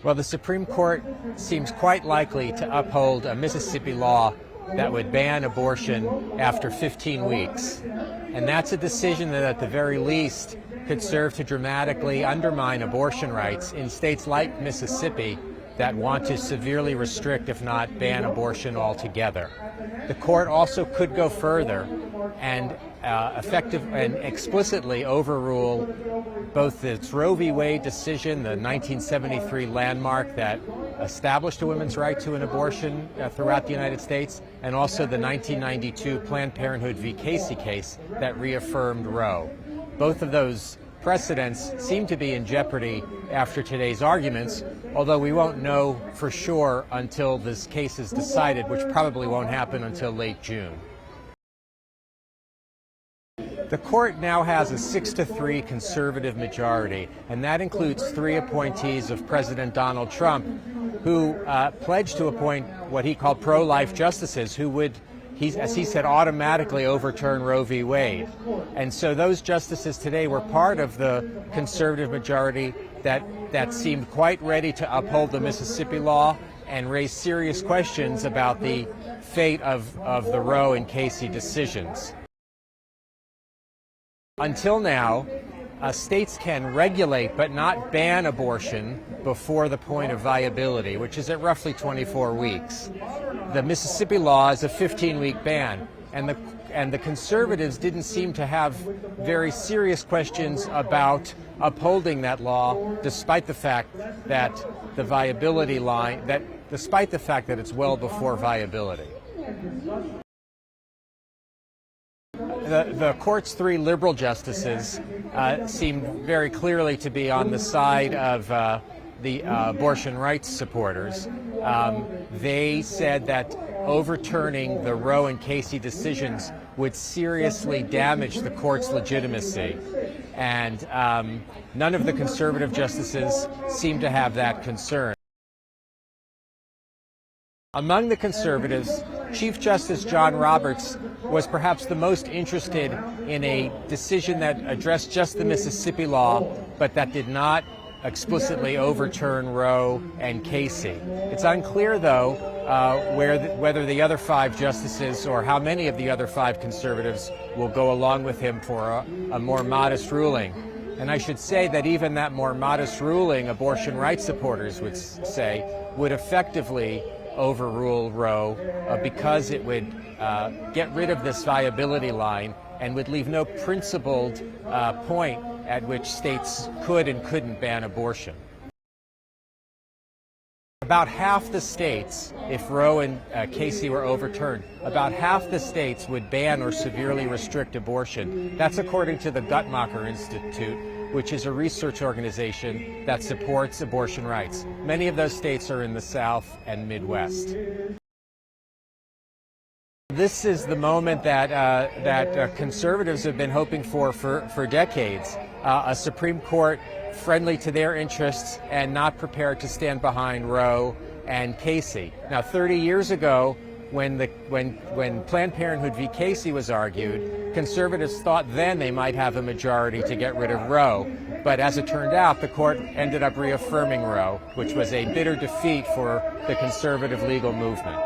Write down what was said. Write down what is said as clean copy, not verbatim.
Well, the Supreme Court seems quite likely to uphold a Mississippi law that would ban abortion after 15 weeks. And that's a decision that at the very least could serve to dramatically undermine abortion rights in states like Mississippi that want to severely restrict, if not ban, abortion altogether. The court also could go further and explicitly overrule both its Roe v. Wade decision, the 1973 landmark that established a woman's right to an abortion throughout the United States, and also the 1992 Planned Parenthood v. Casey case that reaffirmed Roe. Both of those precedents seem to be in jeopardy after today's arguments, although we won't know for sure until this case is decided, which probably won't happen until late June. The court now has a 6-3 conservative majority, and that includes 3 appointees of President Donald Trump, who pledged to appoint what he called pro-life justices who would, as he said, automatically overturn Roe v. Wade. And so those justices today were part of the conservative majority that seemed quite ready to uphold the Mississippi law and raise serious questions about the fate of the Roe and Casey decisions. Until now, states can regulate but not ban abortion before the point of viability, which is at roughly 24 weeks. The Mississippi law is a 15-week ban, and the conservatives didn't seem to have very serious questions about upholding that law, despite the fact that the viability line, despite the fact that it's well before viability. The court's 3 liberal justices seem very clearly to be on the side of the abortion rights supporters. They said that overturning the Roe and Casey decisions would seriously damage the court's legitimacy. And none of the conservative justices seem to have that concern. Among the conservatives, Chief Justice John Roberts was perhaps the most interested in a decision that addressed just the Mississippi law, but that did not explicitly overturn Roe and Casey. It's unclear, though, whether the other 5 justices or how many of the other 5 conservatives will go along with him for a more modest ruling. And I should say that even that more modest ruling, abortion rights supporters would say, would effectively overrule Roe because it would get rid of this viability line and would leave no principled point at which states could and couldn't ban abortion. About half the states, if Roe and Casey were overturned, about half the states would ban or severely restrict abortion. That's according to the Guttmacher Institute, which is a research organization that supports abortion rights. Many of those states are in the South and Midwest. This is the moment that conservatives have been hoping for decades. A Supreme Court friendly to their interests and not prepared to stand behind Roe and Casey. Now, 30 years ago, when Planned Parenthood v. Casey was argued, conservatives thought then they might have a majority to get rid of Roe. But as it turned out, the court ended up reaffirming Roe, which was a bitter defeat for the conservative legal movement.